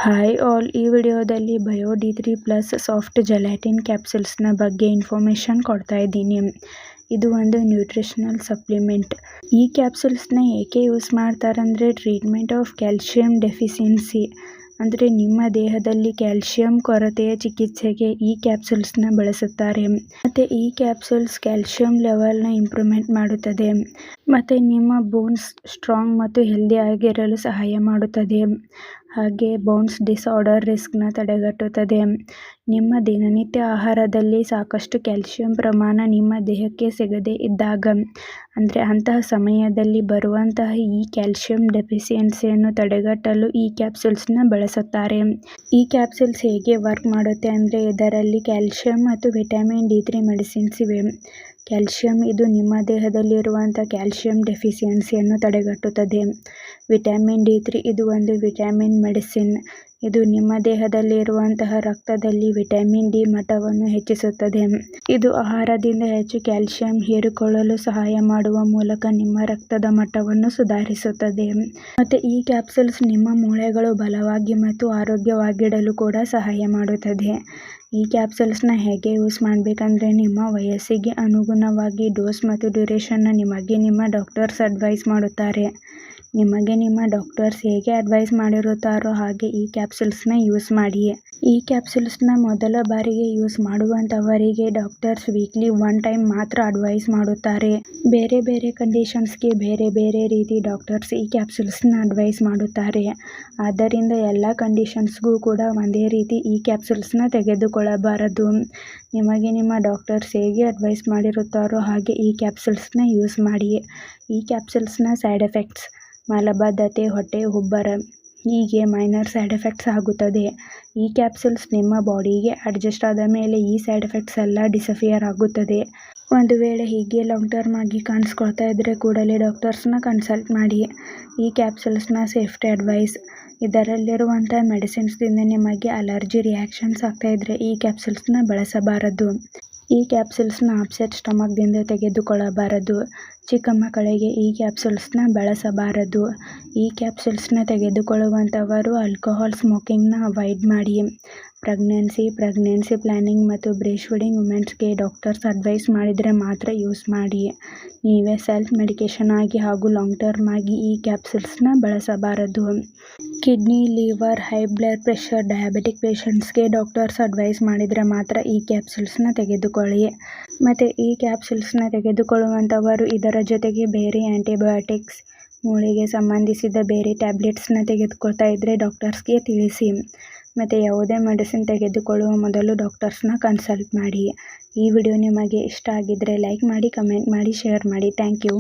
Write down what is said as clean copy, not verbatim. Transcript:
Hi all, ಈ ವಿಡಿಯೋದಲ್ಲಿ ಬಯೋ D3 ಪ್ಲಸ್ ಸಾಫ್ಟ್ ಜೆಲಾಟಿನ್ ಕ್ಯಾಪ್ಸೂಲ್ಸ್ನ ಬಗ್ಗೆ ಇನ್ಫಾರ್ಮೇಷನ್ ಕೊಡ್ತಾ ಇದ್ದೀನಿ. ಇದು ಒಂದು ನ್ಯೂಟ್ರಿಷನಲ್ ಸಪ್ಲಿಮೆಂಟ್. ಈ ಕ್ಯಾಪ್ಸೂಲ್ಸ್ನ ಏಕೆ ಯೂಸ್ ಮಾಡ್ತಾರಂದರೆ ಟ್ರೀಟ್ಮೆಂಟ್ ಆಫ್ ಕ್ಯಾಲ್ಶಿಯಂ ಡೆಫಿಷಿಯನ್ಸಿ ಅಂದರೆ ನಿಮ್ಮ ದೇಹದಲ್ಲಿ ಕ್ಯಾಲ್ಶಿಯಂ ಕೊರತೆಯ ಚಿಕಿತ್ಸೆಗೆ ಈ ಕ್ಯಾಪ್ಸೂಲ್ಸ್ನ ಬಳಸುತ್ತಾರೆ. ಮತ್ತು ಈ ಕ್ಯಾಪ್ಸೂಲ್ಸ್ ಕ್ಯಾಲ್ಶಿಯಂ ಲೆವೆಲ್ನ ಇಂಪ್ರೂವ್ಮೆಂಟ್ ಮಾಡುತ್ತದೆ ಮತ್ತು ನಿಮ್ಮ ಬೋನ್ಸ್ ಸ್ಟ್ರಾಂಗ್ ಮತ್ತು ಹೆಲ್ದಿ ಆಗಿರಲು ಸಹಾಯ ಮಾಡುತ್ತದೆ. ಹಾಗೆ ಬೋನ್ಸ್ ಡಿಸಾರ್ಡರ್ ರಿಸ್ಕ್ನ ತಡೆಗಟ್ಟುತ್ತದೆ. ನಿಮ್ಮ ದಿನನಿತ್ಯ ಆಹಾರದಲ್ಲಿ ಸಾಕಷ್ಟು ಕ್ಯಾಲ್ಶಿಯಂ ಪ್ರಮಾಣ ನಿಮ್ಮ ದೇಹಕ್ಕೆ ಸಿಗದೇ ಇದ್ದಾಗ ಅಂದರೆ ಅಂತಹ ಸಮಯದಲ್ಲಿ ಬರುವಂತಹ ಈ ಕ್ಯಾಲ್ಶಿಯಂ ಡೆಫಿಷಿಯನ್ಸಿಯನ್ನು ತಡೆಗಟ್ಟಲು ಈ ಕ್ಯಾಪ್ಸೂಲ್ಸ್ನ ಬಳಸುತ್ತಾರೆ. ಈ ಕ್ಯಾಪ್ಸೂಲ್ಸ್ ಹೇಗೆ ವರ್ಕ್ ಮಾಡುತ್ತೆ ಅಂದರೆ ಇದರಲ್ಲಿ ಕ್ಯಾಲ್ಶಿಯಂ ಮತ್ತು ವಿಟಮಿನ್ D3 ಮೆಡಿಸಿನ್ಸ್ ಇವೆ. ಕ್ಯಾಲ್ಶಿಯಂ ಇದು ನಿಮ್ಮ ದೇಹದಲ್ಲಿರುವಂಥ ಕ್ಯಾಲ್ಶಿಯಂ ಡೆಫಿಷಿಯನ್ಸಿಯನ್ನು ತಡೆಗಟ್ಟುತ್ತದೆ. ವಿಟಮಿನ್ D3 ಇದು ಒಂದು ವಿಟಮಿನ್ ಮೆಡಿಸಿನ್. ಇದು ನಿಮ್ಮ ದೇಹದಲ್ಲಿರುವಂತಹ ರಕ್ತದಲ್ಲಿ ವಿಟಮಿನ್ D ಮಟ್ಟವನ್ನು ಹೆಚ್ಚಿಸುತ್ತದೆ. ಇದು ಆಹಾರದಿಂದ ಹೆಚ್ಚು ಕ್ಯಾಲ್ಶಿಯಂ ಹೀರಿಕೊಳ್ಳಲು ಸಹಾಯ ಮಾಡುವ ಮೂಲಕ ನಿಮ್ಮ ರಕ್ತದ ಮಟ್ಟವನ್ನು ಸುಧಾರಿಸುತ್ತದೆ. ಮತ್ತು ಈ ಕ್ಯಾಪ್ಸೂಲ್ಸ್ ನಿಮ್ಮ ಮೂಳೆಗಳು ಬಲವಾಗಿ ಮತ್ತು ಆರೋಗ್ಯವಾಗಿಡಲು ಕೂಡ ಸಹಾಯ ಮಾಡುತ್ತದೆ. ಈ ಕ್ಯಾಪ್ಸೂಲ್ಸ್ನ ಹೇಗೆ ಯೂಸ್ ಮಾಡಬೇಕಂದ್ರೆ ನಿಮ್ಮ ವಯಸ್ಸಿಗೆ ಅನುಗುಣವಾಗಿ ಡೋಸ್ ಮತ್ತು ಡ್ಯೂರೇಷನ್ನ ನಿಮಗೆ ನಿಮ್ಮ ಡಾಕ್ಟರ್ಸ್ ಅಡ್ವೈಸ್ ಮಾಡುತ್ತಾರೆ. ನಿಮಗೆ ನಿಮ್ಮ ಡಾಕ್ಟರ್ಸ್ ಹೇಗೆ ಅಡ್ವೈಸ್ ಮಾಡಿರುತ್ತಾರೋ ಹಾಗೆ ಈ ಕ್ಯಾಪ್ಸೂಲ್ಸ್ನ ಯೂಸ್ ಮಾಡಿ. ಈ ಕ್ಯಾಪ್ಸೂಲ್ಸ್ನ ಮೊದಲ ಬಾರಿಗೆ ಯೂಸ್ ಮಾಡುವಂಥವರಿಗೆ ಡಾಕ್ಟರ್ಸ್ ವೀಕ್ಲಿ 1 ಟೈಮ್ ಮಾತ್ರ ಅಡ್ವೈಸ್ ಮಾಡುತ್ತಾರೆ. ಬೇರೆ ಬೇರೆ ಕಂಡೀಷನ್ಸ್ಗೆ ಬೇರೆ ಬೇರೆ ರೀತಿ ಡಾಕ್ಟರ್ಸ್ ಈ ಕ್ಯಾಪ್ಸೂಲ್ಸ್ನ ಅಡ್ವೈಸ್ ಮಾಡುತ್ತಾರೆ. ಆದ್ದರಿಂದ ಎಲ್ಲ ಕಂಡೀಷನ್ಸ್ಗೂ ಕೂಡ ಒಂದೇ ರೀತಿ ಈ ಕ್ಯಾಪ್ಸೂಲ್ಸ್ನ ತೆಗೆದುಕೊಳ್ಳಬಾರದು. ನಿಮಗೆ ನಿಮ್ಮ ಡಾಕ್ಟರ್ಸ್ ಹೇಗೆ ಅಡ್ವೈಸ್ ಮಾಡಿರುತ್ತಾರೋ ಹಾಗೆ ಈ ಕ್ಯಾಪ್ಸೂಲ್ಸ್ನ ಯೂಸ್ ಮಾಡಿ. ಈ ಕ್ಯಾಪ್ಸೂಲ್ಸ್ನ ಸೈಡ್ ಎಫೆಕ್ಟ್ಸ್ ಮಲಬದ್ಧತೆ, ಹೊಟ್ಟೆ ಉಬ್ಬರ ಹೀಗೆ ಮೈನರ್ ಸೈಡ್ ಎಫೆಕ್ಟ್ಸ್ ಆಗುತ್ತದೆ. ಈ ಕ್ಯಾಪ್ಸೂಲ್ಸ್ ನಿಮ್ಮ ಬಾಡಿಗೆ ಅಡ್ಜಸ್ಟ್ ಆದ ಮೇಲೆ ಈ ಸೈಡ್ ಎಫೆಕ್ಟ್ಸ್ ಎಲ್ಲ ಡಿಸಫಿಯರ್ ಆಗುತ್ತದೆ. ಒಂದು ವೇಳೆ ಹೀಗೆ ಲಾಂಗ್ ಟರ್ಮ್ ಆಗಿ ಕಾಣಿಸ್ಕೊಳ್ತಾ ಇದ್ದರೆ ಕೂಡಲೇ ಡಾಕ್ಟರ್ಸ್ನ ಕನ್ಸಲ್ಟ್ ಮಾಡಿ. ಈ ಕ್ಯಾಪ್ಸೂಲ್ಸ್ನ ಸೇಫ್ಟಿ ಅಡ್ವೈಸ್ ಇದರಲ್ಲಿರುವಂಥ ಮೆಡಿಸಿನ್ಸ್ದಿಂದ ನಿಮಗೆ ಅಲರ್ಜಿ ರಿಯಾಕ್ಷನ್ಸ್ ಆಗ್ತಾ ಇದ್ದರೆ ಈ ಕ್ಯಾಪ್ಸೂಲ್ಸ್ನ ಬಳಸಬಾರದು. ಈ ಕ್ಯಾಪ್ಸೂಲ್ಸ್ನ ಅಪ್ಸೆಟ್ ಸ್ಟಮಕ್ದಿಂದ ತೆಗೆದುಕೊಳ್ಳಬಾರದು. ಚಿಕ್ಕ ಮಕ್ಕಳಿಗೆ ಈ ಕ್ಯಾಪ್ಸೂಲ್ಸ್ನ ಬಳಸಬಾರದು. ಈ ಕ್ಯಾಪ್ಸೂಲ್ಸ್ನ ತೆಗೆದುಕೊಳ್ಳುವಂಥವರು ಆಲ್ಕೋಹಾಲ್ ಸ್ಮೋಕಿಂಗ್ನ ಅವಾಯ್ಡ್ ಮಾಡಿ. ಪ್ರೆಗ್ನೆನ್ಸಿ ಪ್ಲಾನಿಂಗ್ ಮತ್ತು ಬ್ರೆಸ್ಟ್ ಫೀಡಿಂಗ್ ವುಮೆನ್ಸ್ಗೆ ಡಾಕ್ಟರ್ಸ್ ಅಡ್ವೈಸ್ ಮಾಡಿದರೆ ಮಾತ್ರ ಯೂಸ್ ಮಾಡಿ. ನೀವೇ ಸೆಲ್ಫ್ ಮೆಡಿಕೇಷನ್ ಆಗಿ ಹಾಗೂ ಲಾಂಗ್ ಟರ್ಮ್ ಆಗಿ ಈ ಕ್ಯಾಪ್ಸೂಲ್ಸ್ನ ಬಳಸಬಾರದು. Kidney, liver, high blood pressure, diabetic ಪೇಷಂಟ್ಸ್ಗೆ ಡಾಕ್ಟರ್ಸ್ ಅಡ್ವೈಸ್ ಮಾಡಿದರೆ ಮಾತ್ರ ಈ ಕ್ಯಾಪ್ಸೂಲ್ಸ್ನ ತೆಗೆದುಕೊಳ್ಳಿ. ಮತ್ತು ಈ ಕ್ಯಾಪ್ಸೂಲ್ಸ್ನ ತೆಗೆದುಕೊಳ್ಳುವಂಥವರು ಇದರ ಜೊತೆಗೆ ಬೇರೆ ಆ್ಯಂಟಿಬಯೋಟಿಕ್ಸ್, ಮೂಳೆಗೆ ಸಂಬಂಧಿಸಿದ ಬೇರೆ ಟ್ಯಾಬ್ಲೆಟ್ಸ್ನ ತೆಗೆದುಕೊಳ್ತಾ ಇದ್ದರೆ ಡಾಕ್ಟರ್ಸ್ಗೆ ತಿಳಿಸಿ. ಮತ್ತು ಯಾವುದೇ ಮೆಡಿಸಿನ್ ತೆಗೆದುಕೊಳ್ಳುವ ಮೊದಲು ಡಾಕ್ಟರ್ಸ್ನ ಕನ್ಸಲ್ಟ್ ಮಾಡಿ. ಈ ವಿಡಿಯೋ ನಿಮಗೆ ಇಷ್ಟ ಆಗಿದ್ದರೆ ಲೈಕ್ ಮಾಡಿ, ಕಮೆಂಟ್ ಮಾಡಿ, ಶೇರ್ ಮಾಡಿ. Thank you.